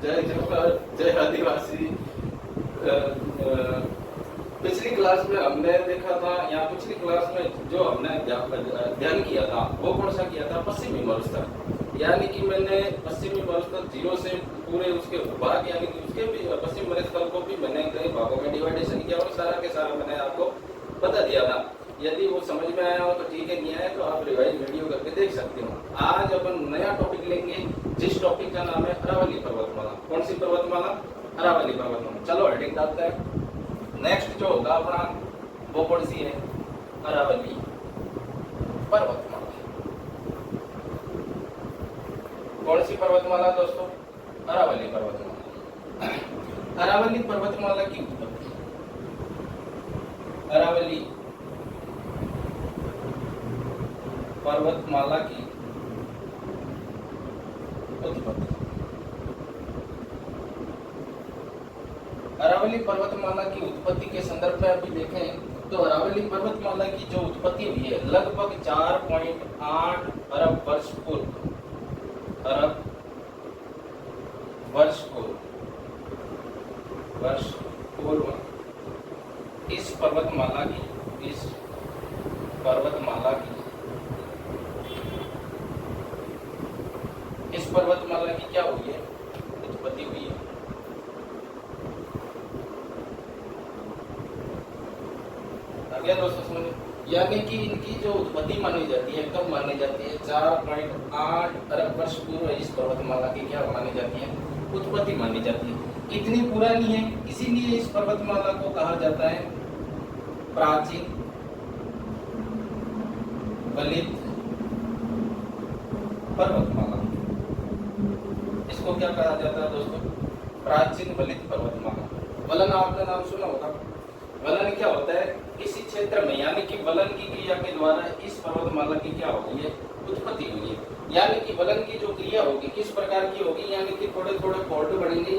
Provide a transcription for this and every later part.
जय जोहार, जय आदिवासी। पिछली क्लास में हमने देखा था, या पिछली क्लास में जो हमने अध्ययन किया था वो कौन सा किया था? पश्चिमी मरुस्थल। यानी कि मैंने पश्चिमी मरुस्थल जीरो से पूरे उसके भाग, यानी कि उसके भी पश्चिमी मरुस्थल को भी मैंने कई भागों में डिवाइडेशन किया और सारा के सारा मैंने आपको बता दिया था। यदि वो समझ में आया हो तो ठीक है, नहीं आया तो आप रिवाइज वीडियो करके देख सकते हो। आज अपन नया टॉपिक लेंगे, जिस टॉपिक का नाम है अरावली पर्वतमाला। कौन सी पर्वतमाला? अरावली पर्वतमाला। चलो हेडिंग डालते हैं। नेक्स्ट जो होगा अपना वो कौन सी है? अरावली पर्वतमाला। कौन सी पर्वतमाला दोस्तों? अरावली पर्वतमाला। अरावली पर्वतमाला की उत्पत्ति, अरावली पर्वतमाला की उत्पत्ति। अरावली पर्वतमाला की उत्पत्ति के संदर्भ में अभी देखें तो अरावली पर्वतमाला की जो उत्पत्ति हुई है लगभग 4.8 अरब वर्ष पूर्व, अरब वर्ष पूर्व इस पर्वतमाला की क्या हुई है? उत्पत्ति हुई है। आगे दोस्तों समझ, यानी कि इनकी जो उत्पत्ति मानी जाती है, कब मानी जाती है? 4.8 अरब वर्ष पूर्व इस पर्वतमाला की क्या मानी जाती है? उत्पत्ति मानी जाती है। इतनी पुरानी है, इसीलिए इस पर्वतमाला को कहा जाता है प्राचीन वलित पर्वतमाला। इसको क्या कहा जाता है दोस्तों? प्राचीन वलित पर्वतमाला। वलन आपने नाम सुना होगा। वलन क्या होता है? किसी क्षेत्र में, यानी कि वलन की क्रिया के द्वारा इस पर्वतमाला की क्या होगी है? उत्पत्ति हुई है। यानी कि वलन की जो क्रिया होगी किस प्रकार की होगी? यानी कि थोड़े थोड़े फोल्ड बनेंगे,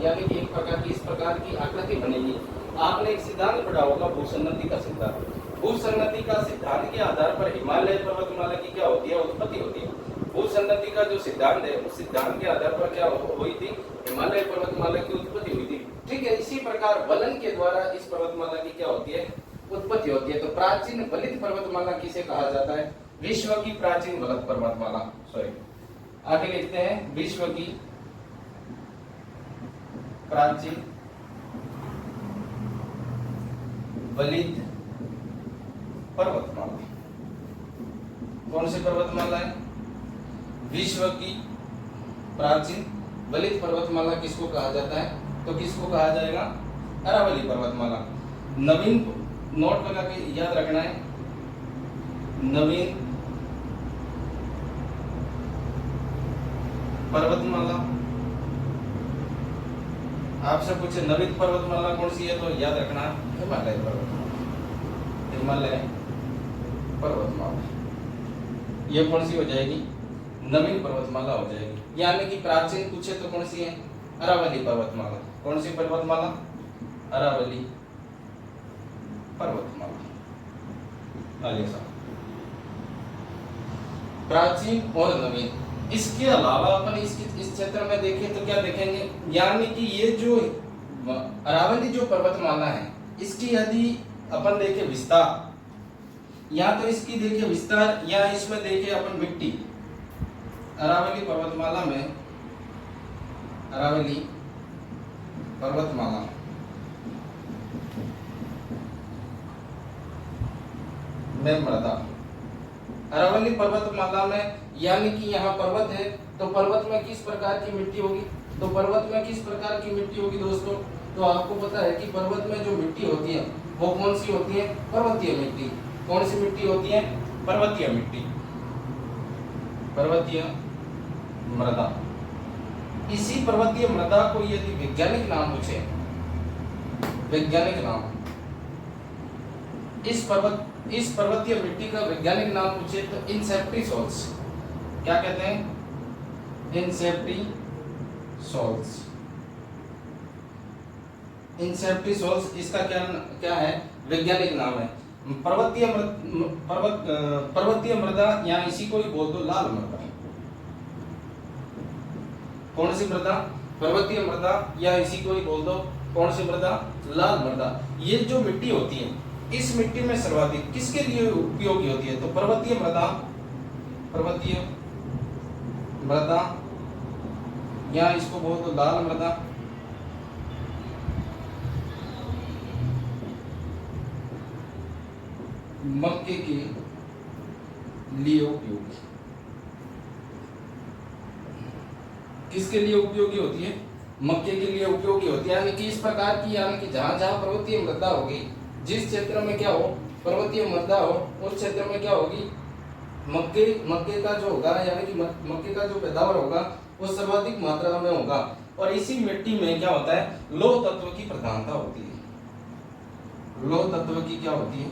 यानी कि एक प्रकार की इस प्रकार की आकृति बनेगी। आपने एक सिद्धांत पढ़ा होगा, भूसंगति का सिद्धांत। भूसंगति का सिद्धांत के आधार पर हिमालय पर्वतमाला की क्या होती है? उत्पत्ति होती है। भूसंगति का जो सिद्धांत है उस सिद्धांत के आधार पर क्या हुई थी? हिमालय पर्वतमाला की उत्पत्ति हुई थी। ठीक है, इसी प्रकार वलन के द्वारा इस पर्वतमाला की क्या होती है? उत्पत्ति होती है। तो प्राचीन वलित पर्वतमाला किसे कहा जाता है? विश्व की प्राचीन वलित पर्वतमाला। सॉरी, आगे लिखते हैं विश्व की प्राचीन वलित पर्वतमाला। कौन सी पर्वतमाला है? विश्व की प्राचीन वलित पर्वतमाला किसको कहा जाता है? तो किसको कहा जाएगा? अरावली पर्वतमाला। नवीन नोट लगा के याद रखना है, नवीन पर्वतमाला। आपसे पूछे नवीन पर्वतमाला कौन सी है तो याद रखना हिमालय पर्वतमाला। हिमालय पर्वतमाला ये कौन सी हो जाएगी? नवीन पर्वतमाला हो जाएगी। यानी कि प्राचीन पूछे तो कौन सी है? अरावली पर्वतमाला। कौन सी पर्वतमाला? अरावली पर्वतमाला। प्राचीन और नवीन। इसके अलावा अपन इस क्षेत्र में देखें तो क्या देखेंगे? यानी कि ये जो अरावली जो पर्वतमाला है इसकी यदि अपन देखें विस्तार, या तो इसकी देखिए विस्तार, या इसमें देखिए अपन मिट्टी। अरावली पर्वतमाला में, अरावली पर्वतमाला में मृदा, अरावली पर्वतमाला में, यानी कि यहाँ पर्वत है तो पर्वत में किस प्रकार की मिट्टी होगी? तो पर्वत में किस प्रकार की मिट्टी होगी दोस्तों? तो आपको पता है कि पर्वत में जो मिट्टी होती है वो कौन सी होती है? पर्वतीय मिट्टी। कौन सी मिट्टी होती है? पर्वतीय मिट्टी, पर्वतीय मृदा। इसी पर्वतीय मृदा को यदि वैज्ञानिक नाम पूछे, वैज्ञानिक नाम, इस पर्वतीय मिट्टी का वैज्ञानिक नाम पूछे तो इनसेप्टिसोल्स। क्या कहते हैं? इनसेप्टिसोल्स। इनसेप्टिसोल्स इसका क्या है? वैज्ञानिक नाम है। पर्वतीय मृदा, या इसी को ही बोल दो लाल मृदा। कौन सी मृदा? पर्वतीय मृदा या इसी को ही बोल दो कौन सी मृदा, लाल मृदा। ये जो मिट्टी होती है इस मिट्टी में सर्वाधिक किसके लिए उपयोगी होती है, तो पर्वतीय मृदा, पर्वतीय मृदा या इसको बोल दो लाल मृदा। मक्के के लिए उपयोगी, किसके लिए उपयोगी होती है, मक्के के लिए उपयोगी होती है। यानी कि इस प्रकार की, यानी कि जहां जहां पर्वतीय मृदा होगी, जिस क्षेत्र में क्या हो पर्वतीय मृदा हो उस क्षेत्र में क्या होगी, मक्के का जो होगा, यानी कि मक्के का जो पैदावार होगा वो सर्वाधिक मात्रा में होगा। और इसी मिट्टी में क्या होता है, लौह तत्व की प्रधानता होती है। लौह तत्व की क्या होती है,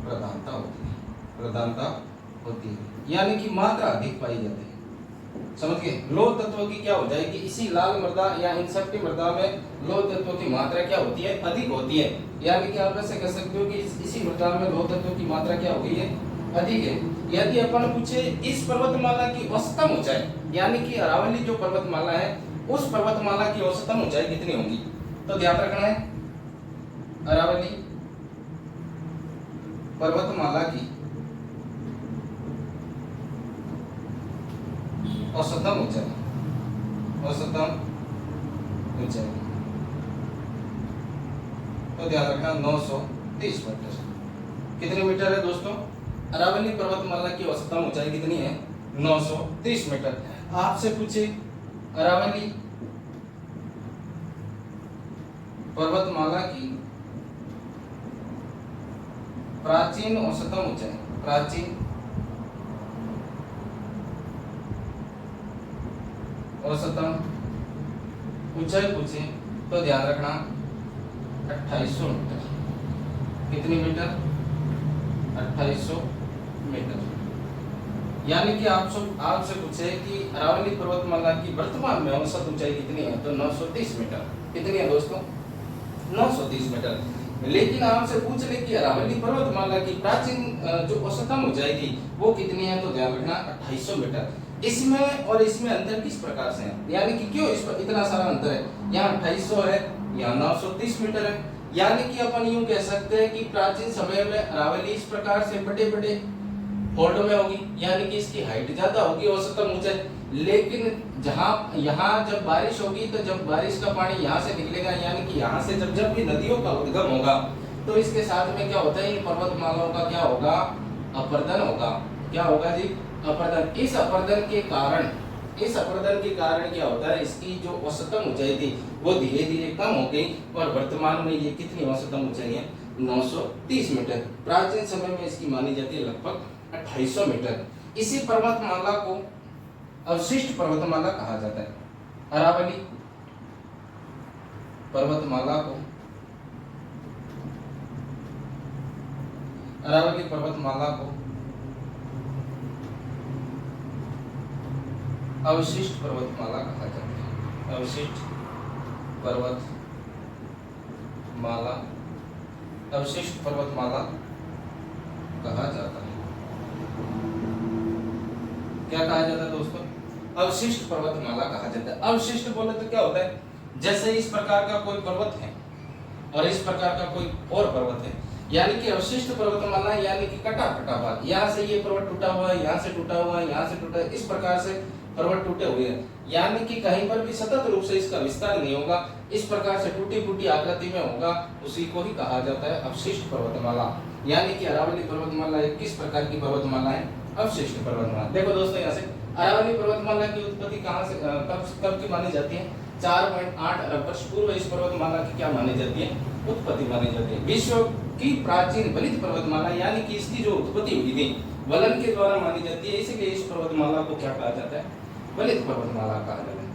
प्रधानता होती है, प्रधानता होती है, यानी कि मात्रा अधिक पाई जाती है। समझ गए, लौह तत्व की क्या हो जाएगी, इसी लाल मृदा या इंसेप्टी मृदा में लौह तत्व की मात्रा क्या होती है, अधिक होती है। यानी कि आप ऐसे कह सकते हो कि इसी मृदा में लौह तत्व की मात्रा क्या हो गई है, अधिक है। यदि अपन पूछे इस पर्वतमाला की औसतन ऊंचाई, यानी कि अरावली जो पर्वतमाला है उस पर्वतमाला की औसतन ऊंचाई कितनी होगी, तो ध्यान रखना है अरावली पर्वतमाला की औसतन ऊंचाई, औसतन ऊंचाई तो ध्यान रखना 930 मीटर। कितने मीटर है दोस्तों, अरावली पर्वतमाला की औसतन ऊंचाई कितनी है, 930 मीटर। आपसे पूछे अरावली पर्वतमाला की प्राचीन औसतन ऊंचाई, प्राचीन औसतन ऊंचाई पूछे तो ध्यान रखना 2800 मीटर। कितनी मीटर, 2800 मीटर। यानी कि आपसे पूछे कि अरावली पर्वतमाला की वर्तमान में औसत ऊंचाई कितनी है, तो 930 मीटर। कितनी है दोस्तों, 930 मीटर। लेकिन आपसे पूछ ले कि अरावली पर्वतमाला की प्राचीन जो औसतन ऊंचाई थी वो कितनी है, तो ध्यान रखना 2800 मीटर। इसमें और इसमें अंतर किस प्रकार से है, यानी कि क्यों इस पर इतना सारा अंतर है, यहाँ 2800 है, यहाँ 930 मीटर है। यानी कि अपन यूं कह सकते हैं कि प्राचीन समय में अरावली इस प्रकार से बड़े बड़े फोल्ड में होगी, यानी कि इसकी हाइट ज्यादा होगी, औसतन ऊंचाई। लेकिन जहां यहाँ जब बारिश होगी तो जब बारिश का पानी यहाँ से निकलेगा, यानी कि यहाँ से जब भी नदियों का उद्गम होगा तो इसके साथ में क्या होता है, इन पर्वतमालाओं का क्या होगा, अपर्दन होगा। क्या होगा जी, अपर्दन। इस अपर्दन के कारण क्या होता है, इसकी जो औसतन ऊंचाई थी वो धीरे धीरे कम हो गई और वर्तमान में ये कितनी औसतन ऊंचाई है, 930 मीटर। प्राचीन समय में इसकी मानी जाती है लगभग 2800 मीटर। इसी पर्वतमाला को अवशिष्ट पर्वतमाला कहा जाता है। अरावली पर्वतमाला को अवशिष्ट पर्वतमाला कहा जाता है। अवशिष्ट पर्वतमाला कहा जाता है। क्या कहा जाता है दोस्तों, अवशिष्ट पर्वतमाला कहा जाता है। अवशिष्ट बोले तो क्या होता है, जैसे इस प्रकार का कोई पर्वत है और इस प्रकार का कोई और पर्वत है, यानी कि अवशिष्ट पर्वतमाला, यानी कि कटा भाग, यहाँ से ये पर्वत टूटा हुआ है, यहाँ से टूटा हुआ है, यहाँ से टूटा है, इस प्रकार से पर्वत टूटे हुए हैं। यानी कि कहीं पर भी सतत रूप से इसका विस्तार नहीं होगा, इस प्रकार से टूटी फूटी आकृति में होगा, उसी को ही कहा जाता है अवशिष्ट पर्वतमाला। यानी कि अरावली पर्वतमाला एक किस प्रकार की पर्वतमाला है, अवशिष्ट पर्वतमाला। देखो दोस्तों, यहाँ से अरावली पर्वतमाला की उत्पत्ति कहाँ से कब की मानी जाती है, 4.8 अरब वर्ष पूर्व इस पर्वतमाला की क्या मानी जाती है, उत्पत्ति मानी जाती है। विश्व की प्राचीन वलित पर्वतमाला, यानी कि इसकी जो उत्पत्ति हुई थी वलन के द्वारा मानी जाती है, इसलिए इस पर्वतमाला को क्या कहा जाता है, वलित पर्वतमाला कहा जाता है।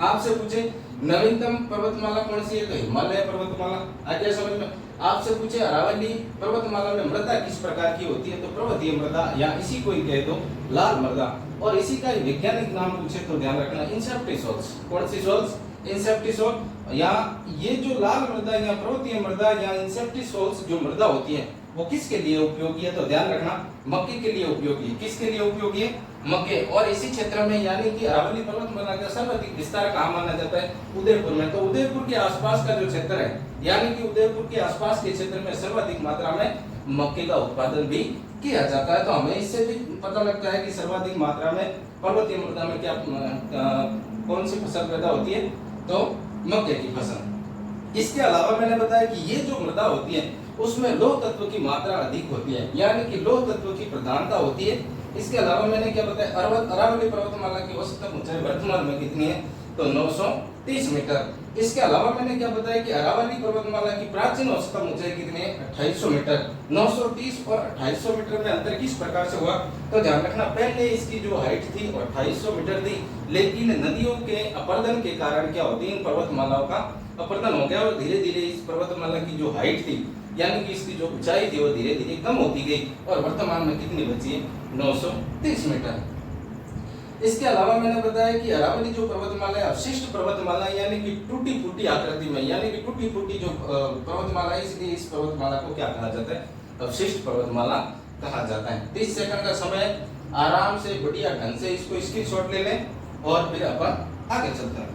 आपसे पूछे नवीनतम पर्वतमाला कौन सी है, तो हिमालय पर्वतमाला। आगे समझ में। आपसे पूछे अरावली पर्वतमाला में मृदा किस प्रकार की होती है, तो पर्वतीय मृदा या इसी को ही कह दो लाल मृदा। और इसी का वैज्ञानिक नाम पूछे तो ध्यान रखना इंसेप्टी सोल्स। कौन सी सोल्स, इंसेप्टी सोल। या ये जो लाल मृदा या पर्वतीय मृदा या इंसेप्टी सोल्स जो मृदा होती है वो किसके लिए उपयोगी है, तो ध्यान रखना मक्के के लिए उपयोगी है। किसके लिए उपयोगी है, मक्के। और इसी क्षेत्र में यानी कि अरावली पर्वतमाला का सर्वाधिक विस्तार कहाँ माना जाता है, उदयपुर में। तो उदयपुर के आसपास का जो क्षेत्र है यानी कि उदयपुर के आसपास के क्षेत्र में सर्वाधिक मात्रा में मक्के का उत्पादन भी किया जाता है। तो हमें इससे भी पता लगता है कि सर्वाधिक मात्रा में पर्वतीय मृदा में क्या कौन सी फसल पैदा होती है, तो मक्के की फसल। इसके अलावा मैंने बताया कि ये जो मृदा होती है उसमें लौह तत्व की मात्रा अधिक होती है, यानी कि लौह तत्व की प्रधानता होती है। इसके अलावा मैंने क्या बताया, अरावली पर्वतमाला की औसतन ऊंचाई वर्तमान में कितनी है, तो 930 मीटर। इसके अलावा मैंने क्या बताया कि अरावली पर्वतमाला की प्राचीन औसतन ऊंचाई कितनी है, 2800 मीटर। 930 और 2800 मीटर में अंतर किस प्रकार से हुआ, तो ध्यान रखना पहले इसकी जो हाइट थी वो 2800 मीटर थी, लेकिन नदियों के अपर्दन के कारण क्या होती है, इन पर्वतमालाओं का अपर्दन हो गया और धीरे धीरे इस पर्वतमाला की जो हाइट थी यानी कि इसकी जो ऊंचाई थी वो धीरे धीरे कम होती गई और वर्तमान में कितनी बची है, 930 मीटर। इसके अलावा मैंने बताया कि अरावली जो पर्वतमाला है अवशिष्ट पर्वतमाला यानी कि टूटी फूटी आकृति में, यानी कि टूटी फूटी जो पर्वतमाला है, इसलिए इस पर्वतमाला को क्या कहा जाता है, अवशिष्ट पर्वतमाला कहा जाता है। 30 सेकंड का समय, आराम से बढ़िया ढंग से इसको स्क्रीनशॉट ले लें और फिर अपन आगे चलते हैं।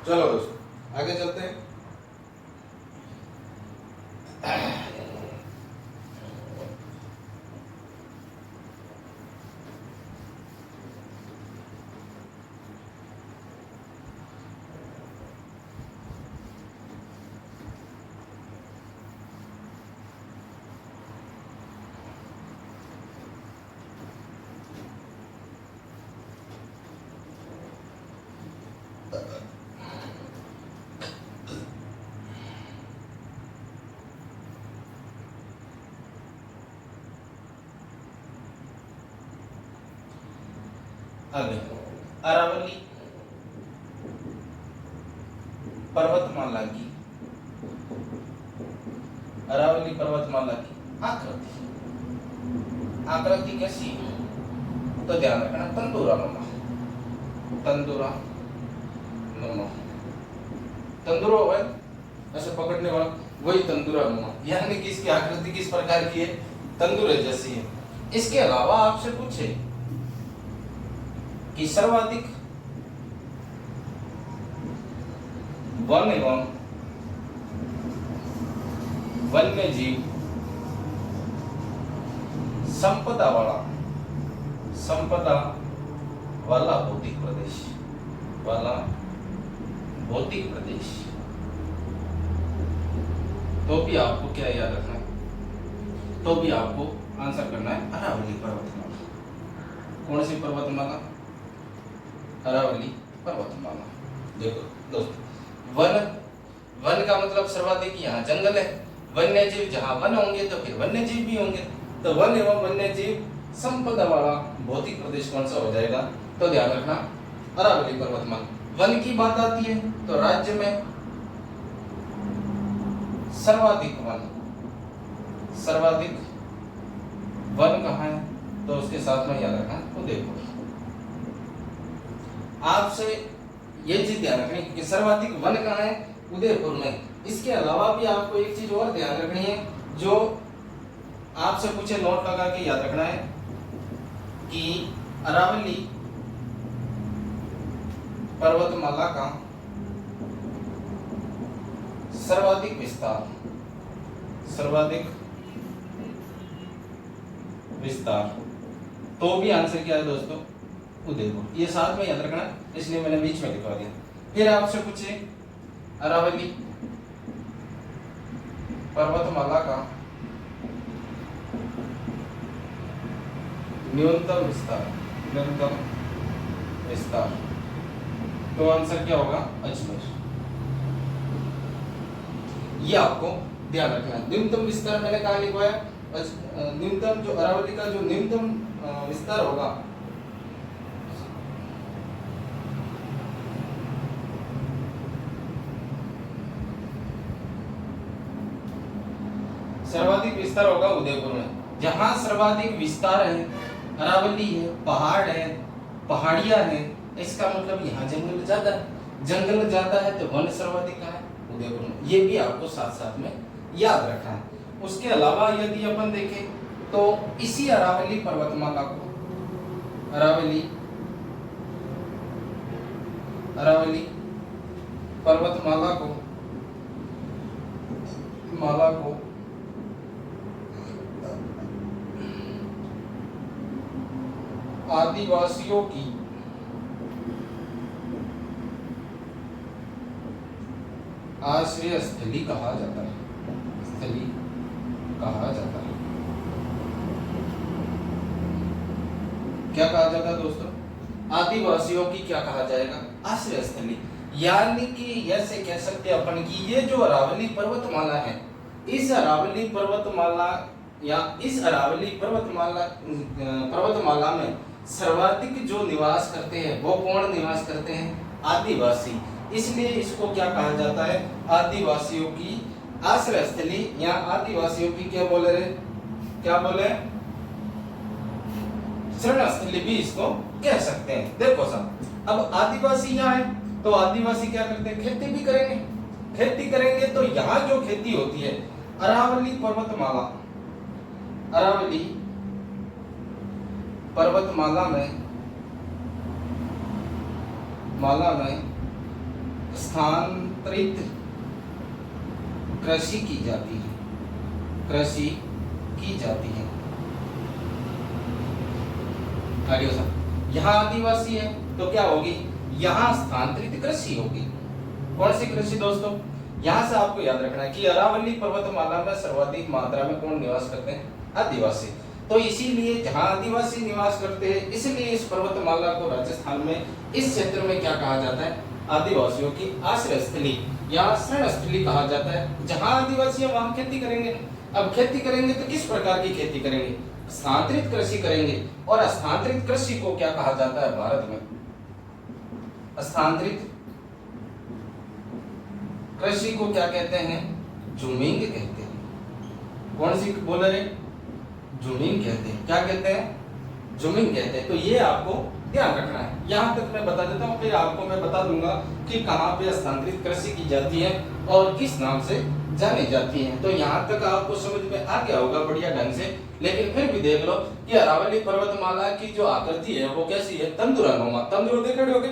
चलो दोस्तों आगे चलते हैं। आगे अरावली पर्वतमाला की आकृति कैसी है, तो ध्यान रखना तंदूरा नुमा, तंदूरा हुआ ऐसे पकड़ने वाला वही तंदूरा नुमा, यानी कि इसकी आकृति किस प्रकार की है, तंदूरे जैसी है। इसके अलावा आपसे पूछे कि सर्वाधिक वन एवं वन्य जीव संपदा वाला भौतिक प्रदेश, तो भी आपको क्या याद रखना है, तो भी आपको आंसर करना है अरावली पर्वतमाला। कौन सी पर्वतमाला, अरावली पर्वतमाला। देखो दोस्तों, वन का मतलब सर्वाधिक, यहाँ जंगल है, वन्य जीव जहाँ वन होंगे तो फिर वन्य जीव भी होंगे, तो वन एवं वन्य जीव संपदा वाला भौतिक प्रदेश कौन सा हो जाएगा, तो ध्यान रखना अरावली पर्वतमाला। वन की बात आती है तो राज्य में सर्वाधिक वन कहाँ है, तो उसके साथ में याद रखना उदयपुर। आपसे ये चीज ध्यान रखनी कि सर्वाधिक वन कहाँ है, उदयपुर में। इसके अलावा भी आपको एक चीज और ध्यान रखनी है, जो आपसे पूछे नोट लगा के याद रखना है कि अरावली पर्वतमाला का सर्वाधिक विस्तार, सर्वाधिक विस्तार, तो भी आंसर क्या है दोस्तों, उदयपुर। ये साथ में याद रखना, इसलिए मैंने बीच में लिखवा दिया। फिर आपसे पूछे अरावली पर्वतमाला का न्यूनतम विस्तार, न्यूनतम विस्तार, तो आंसर क्या होगा, अजमेर। ये आपको ध्यान रखना है। न्यूनतम विस्तार मैंने कहा लिखवाया, न्यूनतम जो अरावली का जो न्यूनतम विस्तार होगा, सर्वाधिक विस्तार होगा उदयपुर में। जहां सर्वाधिक विस्तार है, अरावली है, पहाड़ है, पहाड़ियां है, इसका मतलब यहाँ जंगल ज्यादा है। जंगल ज्यादा है तो वन सर्वाधिक है उदयपुर में। ये भी आपको साथ साथ में याद रखना है। उसके अलावा यदि अपन देखें तो इसी अरावली पर्वतमाला को, अरावली पर्वतमाला को आदिवासियों की आश्रय स्थली कहा जाता है, स्थली कहा जाता है। क्या कहा जाता है दोस्तों, आदिवासियों की क्या कहा जाएगा, आश्रय स्थली। यानी कि ऐसे कह सकते हैं अपन की ये जो अरावली पर्वतमाला है, इस अरावली पर्वतमाला या इस अरावली पर्वतमाला में सर्वाधिक जो निवास करते हैं वो कौन निवास करते हैं, आदिवासी। इसलिए इसको क्या कहा जाता है, आदिवासियों की आश्रय स्थली, या आदिवासियों की क्या बोले रे, क्या बोले, शरण स्थली भी इसको कह सकते हैं। देखो साहब, अब आदिवासी यहाँ है तो आदिवासी क्या करते हैं, खेती भी करेंगे। खेती करेंगे तो यहाँ जो खेती होती है, अरावली पर्वतमाला में स्थानांतरित कृषि की जाती है। यहाँ आदिवासी है तो क्या होगी, यहाँ स्थानांतरित कृषि होगी। कौन सी कृषि दोस्तों, यहाँ से आपको याद रखना है कि अरावली पर्वतमाला में सर्वाधिक मात्रा में कौन निवास करते हैं, आदिवासी। तो इसीलिए जहाँ आदिवासी निवास करते हैं, इसलिए इस पर्वतमाला को राजस्थान में इस क्षेत्र में क्या कहा जाता है, आदिवासियों की आश्रय स्थली या शरण स्थली कहा जाता है। जहाँ आदिवासी है वहाँ खेती करेंगे। अब खेती करेंगे तो किस प्रकार की खेती करेंगे, स्थानांतरित कृषि करेंगे। और स्थानांतरित कृषि को क्या कहा जाता है भारत में, स्थानांतरित कृषि को क्या कहते हैं, जूमिंग कहते हैं। कौन सी बोल रहे, जूमिंग कहते हैं। क्या कहते हैं, जूमिंग कहते हैं। तो ये आपको ध्यान रखना है। यहाँ तक मैं बता देता हूँ, फिर आपको मैं बता दूंगा कि कहाँ पे स्थानांतरित कृषि की जाती है और किस नाम से जानी जाती है। तो यहाँ तक आपको समझ में आ गया होगा बढ़िया ढंग से। लेकिन फिर भी देख लो कि अरावली पर्वतमाला की जो आकृति है वो कैसी है, तंदुरानुमा। तंदुर देख रहे होगे,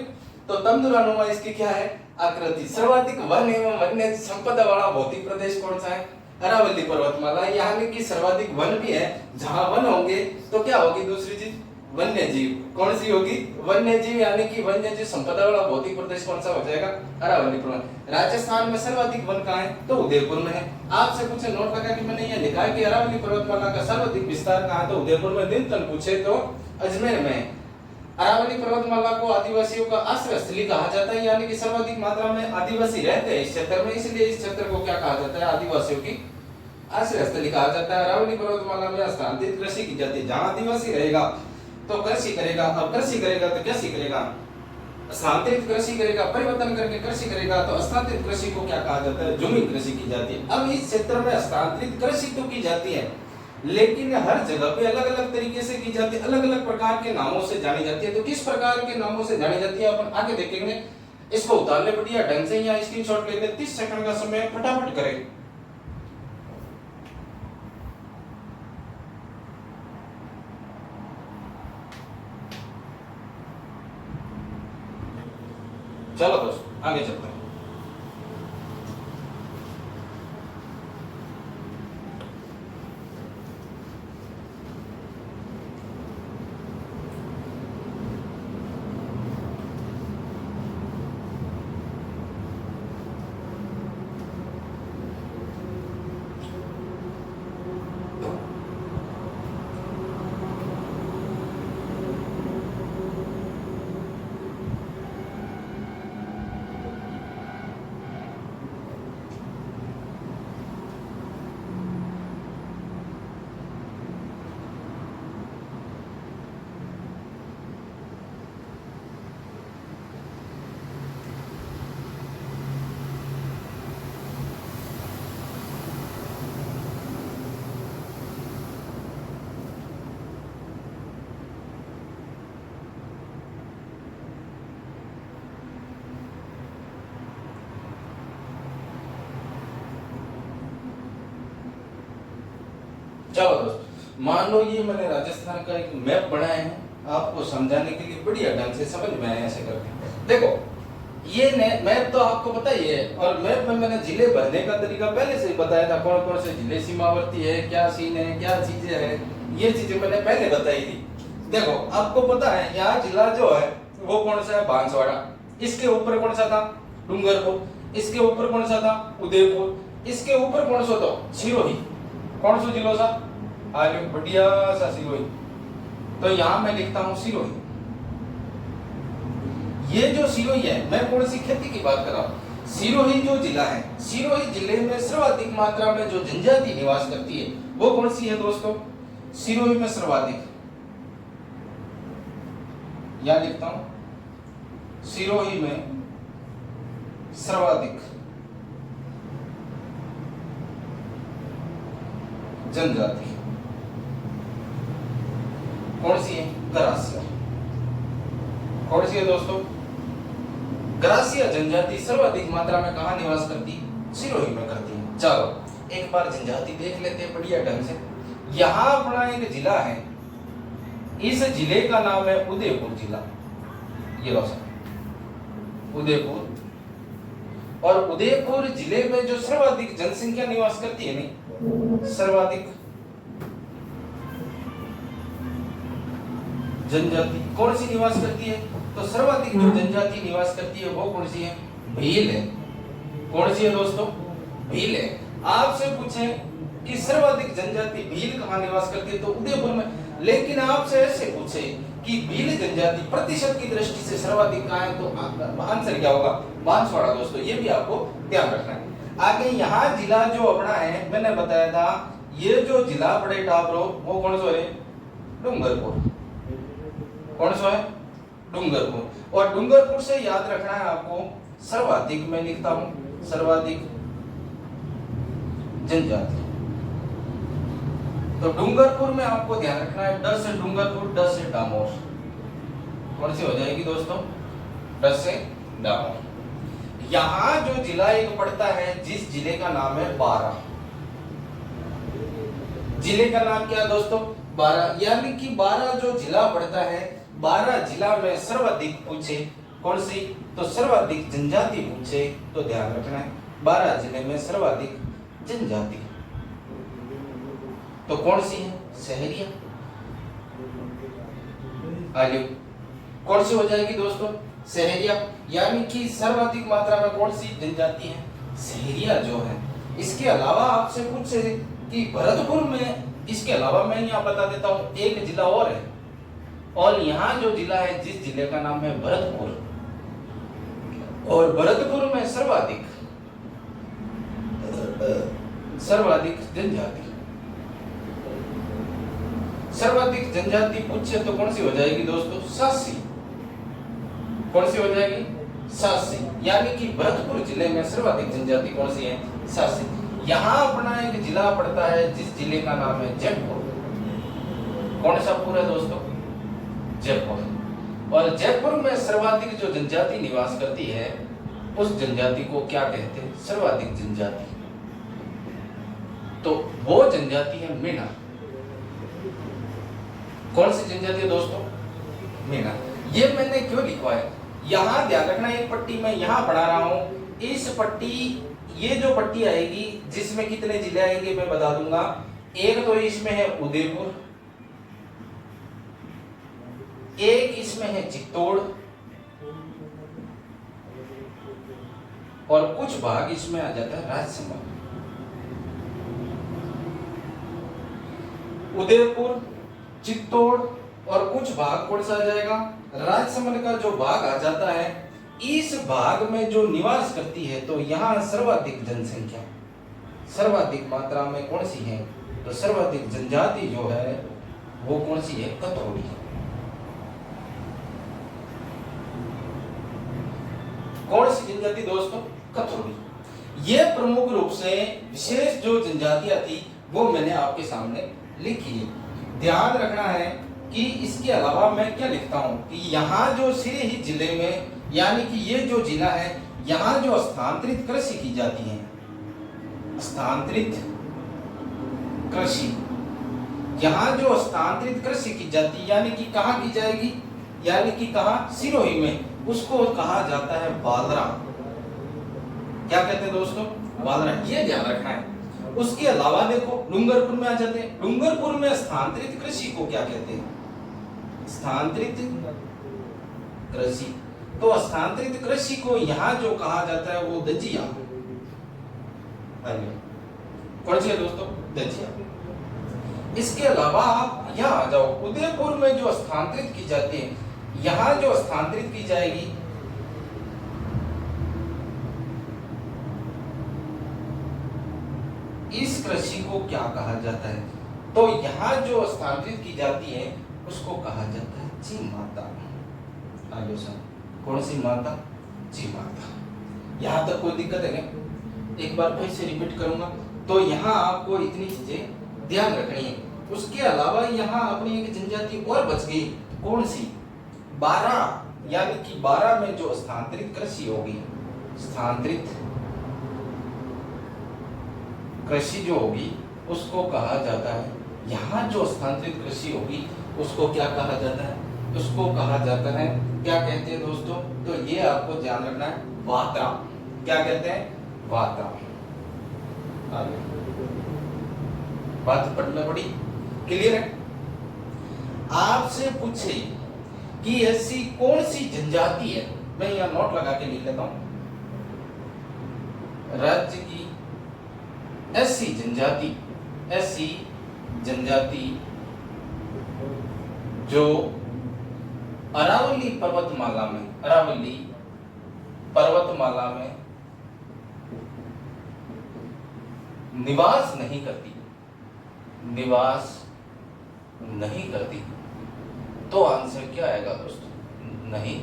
तो तंदुरानुमा इसकी क्या है, आकृति। सर्वाधिक वन एवं वन्य संपदा वाला भौतिक प्रदेश कौन सा है, अरावली पर्वतमाला। यहाँ की सर्वाधिक वन भी है। जहाँ वन होंगे तो क्या होगी, दूसरी चीज वन्य जीव। कौन सी होगी, वन्य जीव। यानी कि वन्य जीव संपदा वाला भौतिक प्रदेश कौन सा हो जाएगा, अरावली पर्वत। राजस्थान में सर्वाधिक वन कहाँ है, तो उदयपुर में है। आपसे पूछे नोट लगा कि मैंने ये लिखा है कि अरावली पर्वतमाला का सर्वाधिक विस्तार कहाँ है, तो उदयपुर में। न्यूनतम पूछे तो अजमेर में। अरावली पर्वतमाला को आदिवासियों का आश्रय स्थली कहा जाता है, यानी कि सर्वाधिक मात्रा में आदिवासी रहते हैं इस क्षेत्र में, इसलिए इस क्षेत्र को क्या कहा जाता है, आदिवासियों की आश्रय स्थली कहा जाता है। अरावली पर्वतमाला में स्थानांतरित कृषि की जाती है। जहाँ आदिवासी रहेगा तो कृषि करेगा। अब कृषि करेगा तो कैसी करेगा, स्थानांतरित कृषि करेगा, परिवर्तन करके कृषि करेगा। तो स्थानांतरित कृषि को क्या कहा जाता है, जूमिंग कृषि की जाती है। अब इस क्षेत्र में स्थानांतरित कृषि तो की जाती है, लेकिन हर जगह पे अलग अलग तरीके से की जाती है, अलग अलग प्रकार के नामों से जानी जाती है। तो किस प्रकार के नामों से जानी जाती है अपन आगे देखेंगे। इसको उतार ले बढ़िया ढंग से, या स्क्रीनशॉट ले ले। 30 सेकंड का समय, फटाफट करें। चलो दोस्तों आगे चलते हैं। चलो दोस्तों, मान लो ये मैंने राजस्थान का एक मैप बनाया है, आपको समझाने के लिए बढ़िया ढंग से समझ में आया ऐसे करके। देखो ये मैप तो आपको पता ही है, और मैप में मैंने जिले भरने का तरीका पहले से ही बताया था, कौन कौन से जिले सीमावर्ती है, क्या सीन है, क्या चीजें है, ये चीजें मैंने पहले बताई थी। देखो आपको पता है यहाँ जिला जो है वो कौन सा है, बांसवाड़ा। इसके ऊपर कौन सा था, डूंगरपुर। इसके ऊपर कौन सा था, उदयपुर। इसके ऊपर कौन सा था, सिरोही। कौन सा जिला सा, आगे बढ़िया सा सिरोही। तो यहाँ मैं लिखता हूँ सिरोही। ये जो सिरोही है, मैं कौन सी खेती की बात कर रहा हूँ, सिरोही जो जिला है, सिरोही जिले में सर्वाधिक मात्रा में जो जनजाति निवास करती है वो कौन सी है दोस्तों, सिरोही में सर्वाधिक, या लिखता हूं सिरोही में सर्वाधिक जनजाति कौन सी है, गरासिया। कौन सी है दोस्तों, गरासिया जनजाति सर्वाधिक मात्रा में कहां निवास करती, सिरोही में करती है। चलो एक बार जनजाति देख लेते हैं बढ़िया ढंग से। यहां अपना एक जिला है, इस जिले का नाम है उदयपुर जिला। ये लो उदयपुर, और उदयपुर जिले में जो सर्वाधिक जनसंख्या निवास करती है, नहीं सर्वाधिक जनजाति कौन सी निवास करती है, तो सर्वाधिक जो जनजाति निवास करती है वो कौन सी है, भील है। कौन सी है दोस्तों, भील है। आपसे पूछें कि सर्वाधिक जनजाति भील कहाँ निवास करती है, तो उदयपुर में। लेकिन आपसे ऐसे पूछे कि भील जनजाति प्रतिशत की दृष्टि से सर्वाधिक कहाँ है, तो आंसर क्या होगा, बांसवाड़ा। दोस्तों ये भी आपको ध्यान रखना है। आगे यहाँ जिला जो अपना है, मैंने बताया था ये जो जिला बड़े टापरो वो कौन सा है, डूंगरपुर। कौन सा है, डूंगरपुर। और डूंगरपुर से याद रखना है आपको, सर्वाधिक मैं लिखता हूं सर्वाधिक जनजाति। तो डूंगरपुर में आपको ध्यान रखना है, ड से डूंगरपुर, ड से डामोर। कौन सी हो जाएगी दोस्तों, ड से डामोर। यहां जो जिला एक पड़ता है, जिस जिले का नाम है बारा। जिले का नाम क्या है दोस्तों, बारा। यानी कि बारा जो जिला पड़ता है, बारा जिला में सर्वाधिक पूछे कौन सी, तो सर्वाधिक जनजाति पूछे तो ध्यान रखना है बारा जिले में सर्वाधिक जनजाति तो कौन सी है, सहरिया। आगे कौन सी हो जाएगी दोस्तों, सहरिया। यानी कि सर्वाधिक मात्रा में कौन सी जनजाति है, सहरिया जो है। इसके अलावा आपसे पूछे कि भरतपुर में, इसके अलावा मैं यहाँ बता देता हूँ एक जिला और है, और यहाँ जो जिला है, जिस जिले का नाम है भरतपुर, और भरतपुर में सर्वाधिक जनजाति, सर्वाधिक जनजाति पूछे तो कौन सी हो जाएगी दोस्तों, सासी। कौन सी हो जाएगी, सासी। यानी कि भरतपुर जिले में सर्वाधिक जनजाति कौन सी है, सासी। यहाँ अपना एक जिला पड़ता है, जिस जिले का नाम है जयपुर। कौन सा पुर है दोस्तों, जयपुर। और जयपुर में सर्वाधिक जो जनजाति निवास करती है, उस जनजाति को क्या कहते हैं, सर्वाधिक जनजाति। तो वो जनजाति है मीणा। कौन सी जनजाति है दोस्तों, मीणा। ये मैंने क्यों लिखवाया, यहां ध्यान रखना, एक पट्टी मैं यहां पढ़ा रहा हूं, इस पट्टी, ये जो पट्टी आएगी जिसमें कितने जिले आएंगे मैं बता दूंगा। एक तो इसमें है उदयपुर, एक इसमें है चित्तौड़, और कुछ भाग इसमें आ जाता है राजसमंद। उदयपुर, चित्तौड़ और कुछ भाग कौन सा आ जाएगा, राजसमंद का जो भाग आ जाता है, इस भाग में जो निवास करती है, तो यहाँ सर्वाधिक जनसंख्या, सर्वाधिक मात्रा में कौन सी है, तो सर्वाधिक जनजाति जो है वो कौन सी है, कथोड़ी। कौन सी जनजाति दोस्तों, कथोड़ी। ये प्रमुख रूप से विशेष जो जनजातियां थी वो मैंने आपके सामने लिखी है। ध्यान रखना है कि इसके अलावा मैं क्या लिखता हूं कि यहाँ जो सिरोही जिले में, यानी कि ये जो जिला है, यहाँ जो स्थानांतरित कृषि की जाती है, स्थानांतरित कृषि यहाँ जो स्थानांतरित कृषि की जाती यानी कि कहाँ की जाएगी, यानी कि कहाँ, सिरोही में, उसको कहा जाता है बालरा। क्या कहते हैं दोस्तों, बालरा, ये ध्यान रखना है। उसके अलावा देखो डूंगरपुर में आ जाते हैं। डूंगरपुर में स्थानांतरित कृषि को क्या कहते हैं, स्थानांतरित कृषि। तो स्थानांतरित कृषि को यहाँ जो कहा जाता है वो दजिया। कौन सी है दोस्तों, दजिया। इसके अलावा आप यहाँ आ जाओ, उदयपुर में जो स्थानांतरित की जाती है, यहाँ जो स्थानांतरित की जाएगी इस कृषि को क्या कहा जाता है, तो यहाँ जो स्थानांतरित की जाती है उसको कहा जाता है ची माता। आगे सुन, कौन सी माता, ची माता। यहाँ तक कोई दिक्कत है क्या, एक बार फिर से रिपीट करूंगा। तो यहाँ आपको इतनी चीजें ध्यान रखनी है। उसके अलावा यहाँ अपनी एक जनजाति और बच गई, कौन सी, 12, यानी कि 12 में जो स्थानांतरित कृषि होगी, स्थानांतरित कृषि जो होगी उसको कहा जाता है, यहाँ जो स्थानांतरित कृषि होगी उसको क्या कहा जाता है, उसको कहा जाता है, क्या कहते हैं दोस्तों, तो ये आपको ध्यान रखना है, वात्रा। क्या कहते हैं, वात्रा। बात पढ़ना पड़ी, क्लियर है। आपसे पूछे कि ऐसी कौन सी जनजाति है, मैं यहाँ नोट लगा के लिख लेता हूं, राज्य की ऐसी जनजाति, ऐसी जनजाति जो अरावली पर्वतमाला में, अरावली पर्वतमाला में निवास नहीं करती, निवास नहीं करती, तो आंसर क्या आएगा दोस्तों, नहीं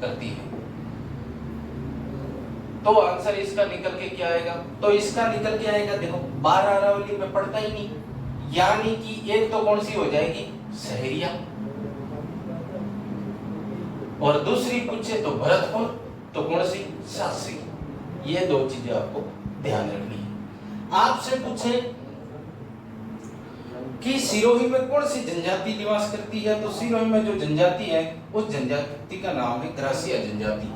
करती है। तो आंसर इसका निकल के क्या आएगा, तो इसका निकल के आएगा, देखो 12 अरावली में पड़ता ही नहीं, यानी कि एक तो कौन सी हो जाएगी, सहरिया, और दूसरी पूछे तो भरतपुर, तो कौन सी, सासी। ये दो चीजें आपको ध्यान रखनी है। आपसे पूछे कि सिरोही में कौन सी जनजाति निवास करती है, तो सिरोही में जो जनजाति है उस जनजाति का नाम है ग्रासिया जनजाति।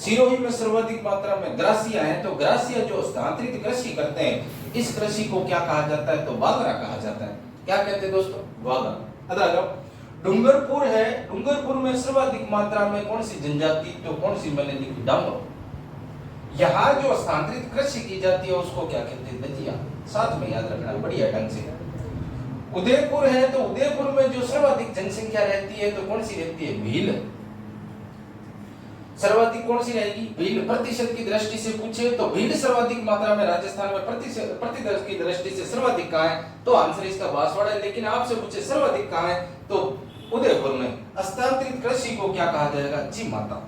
सिरोही में सर्वाधिक मात्रा में ग्रासिया है, तो ग्रासिया जो स्थानांतरित कृषि करते हैं, इस कृषि को क्या कहा जाता है, तो बागरा कहा जाता है। क्या कहते हैं दोस्तों, बागरा। अगर डूंगरपुर है, डूंगरपुर में सर्वाधिक मात्रा में कौन सी जनजाति, तो कौन सी, मैंने लिखी डांगो। यहाँ जो स्थानांतरित कृषि की जाती है उसको क्या कहते हैं, दजिया। साथ में याद रखना बढ़िया ढंग से। उदयपुर है, तो उदयपुर में जो सर्वाधिक जनसंख्या रहती है तो कौन सी रहती है, भील। सर्वाधिक कौन सी रहेगी, भील। प्रतिशत की दृष्टि से पूछे तो भील सर्वाधिक मात्रा में राजस्थान में प्रतिशत की दृष्टि से सर्वाधिक कहाँ है, तो आंसर इसका बांसवाड़ा है। लेकिन आपसे पूछे सर्वाधिक कहाँ है, तो उदयपुर में। स्थानांतरित कृषि को क्या कहा जाएगा, जी माता।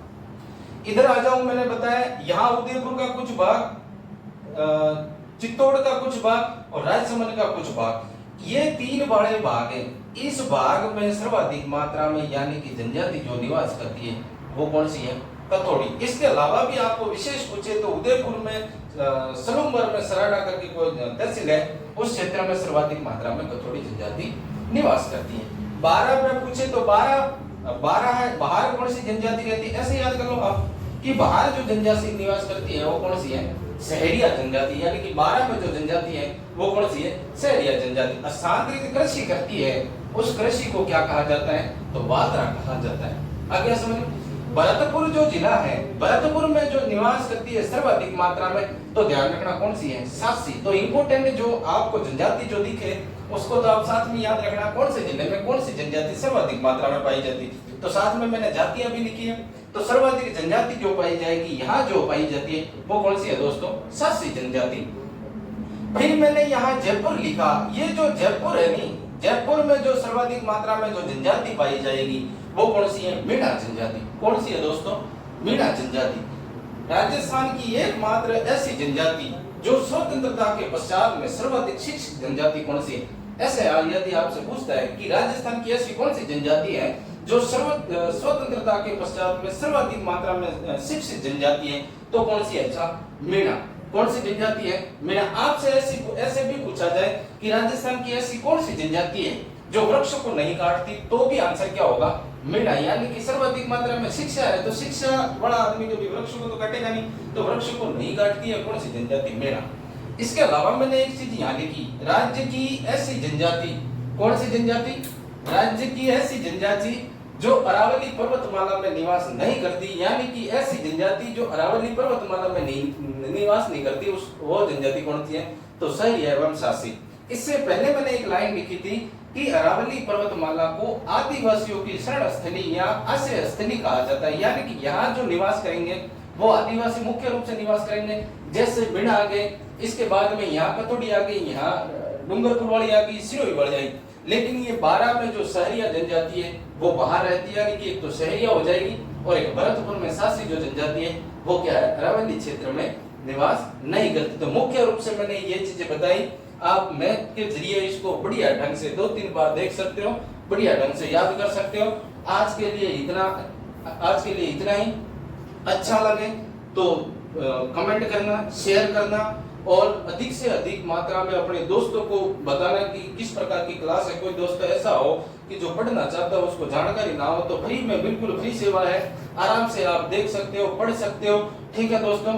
इधर आ जाऊं, मैंने बताया यहाँ उदयपुर का कुछ भाग, चित्तौड़ का कुछ भाग और राजसमंद का कुछ भाग, ये 3 बड़े भाग हैं। इस भाग में सर्वाधिक मात्रा में यानी कि जनजाति जो निवास करती है वो कौन सी है, कथोड़ी। इसके अलावा भी आपको विशेष पूछे तो उदयपुर में सलूमबर में सराड़ा करके कोई तहसील है, उस क्षेत्र में सर्वाधिक मात्रा में कथोड़ी जनजाति निवास करती है। 12 में पूछे तो 12 है, बाहर कौन सी जनजाति रहती है, ऐसे याद कर लो आप कि बाहर जो जनजाति निवास करती है वो कौन सी है, सहरिया जनजाति। यानी कि 12 में जो जनजाति है वो कौन सी है, सहरिया जनजाति। स्थानांतरित कृषि करती है उस कृषि को क्या कहा जाता है, तो बात्रा कहा जाता है। आगे समझ। भरतपुर जो जिला है, भरतपुर में जो निवास करती है सर्वाधिक मात्रा में, तो ध्यान रखना कौन सी है, सासी। तो इंपोर्टेंट जो आपको जनजाति जो दिखे उसको तो आप साथ में याद रखना, कौन से जिले में कौन सी जनजाति सर्वाधिक मात्रा में पाई जाती। तो साथ में मैंने जातियां भी लिखी है, तो सर्वाधिक जनजाति जो पाई जाएगी, यहाँ जो पाई जाती है वो कौन सी है दोस्तों, सासी जनजाति। फिर मैंने यहाँ जयपुर लिखा, ये जो जयपुर है नी, जयपुर में जो सर्वाधिक मात्रा में जो जनजाति पाई जाएगी वो कौन सी है, मीणा जनजाति। कौन सी है दोस्तों, मीणा जनजाति। राजस्थान की एकमात्र ऐसी जनजाति जो स्वतंत्रता के पश्चात में सर्वाधिक शिक्षित जनजाति कौन सी है। ऐसे यदि आपसे पूछता है कि राजस्थान की ऐसी कौन सी जनजाति है जो स्वतंत्रता के पश्चात में सर्वाधिक मात्रा में शिक्षित जनजाति है, तो कौन सी है, अच्छा मीणा। कौन सी जनजाति है, मीणा। आपसे ऐसे भी पूछा जाए कि राजस्थान की ऐसी कौन सी जनजाति है जो वृक्ष को नहीं काटती, तो भी आंसर क्या होगा, मेढ़ा। यानी कि सर्वाधिक मात्रा में शिक्षा है, तो शिक्षा बड़ा आदमी जो भी वृक्ष को तो काटेगा नहीं, तो वृक्ष को नहीं काटती है कौन सी जनजाति, मेढ़ा। इसके अलावा मैंने एक चीज यहाँ लिखी, राज्य की ऐसी जनजाति, कौन सी जनजाति, राज्य की ऐसी जनजाति जो अरावली पर्वतमाला में निवास नहीं करती, यानी कि ऐसी जनजाति जो अरावली पर्वतमाला में निवास नहीं करती, उस वो जनजाति कौन सी है, तो सही है वंशासी। इससे पहले मैंने एक लाइन लिखी थी कि अरावली पर्वतमाला को आदिवासियों की शरण स्थली या आश्रय स्थली कहा जाता है, यानी कि यहाँ जो निवास करेंगे वो आदिवासी मुख्य रूप से निवास करेंगे। जैसे बिड़ आ गए, इसके बाद में यहाँ कतोड़ी आ गई, यहाँ डूंगरपुर वाली आ गई, सिरोही बढ़ जाएगी। लेकिन ये 12 में जो शहरिया जनजाति है वो बाहर रहती है, यानी कि एक तो शहरिया हो जाएगी और एक भरतपुर में शासी जो जनजाति है वो क्या है, अरावली क्षेत्र में निवास नहीं करती। तो मुख्य रूप से मैंने ये चीजें बताई, आप मैथ के जरिए इसको बढ़िया ढंग से 2-3 बार देख सकते हो, बढ़िया ढंग से याद कर सकते हो। आज के लिए इतना ही। अच्छा लगे तो कमेंट करना, शेयर करना और अधिक से अधिक मात्रा में अपने दोस्तों को बताना कि किस प्रकार की क्लास है। कोई दोस्त ऐसा हो कि जो पढ़ना चाहता हो, उसको जानकारी ना हो, तो फ्री में, बिल्कुल फ्री सेवा है, आराम से आप देख सकते हो, पढ़ सकते हो। ठीक है दोस्तों।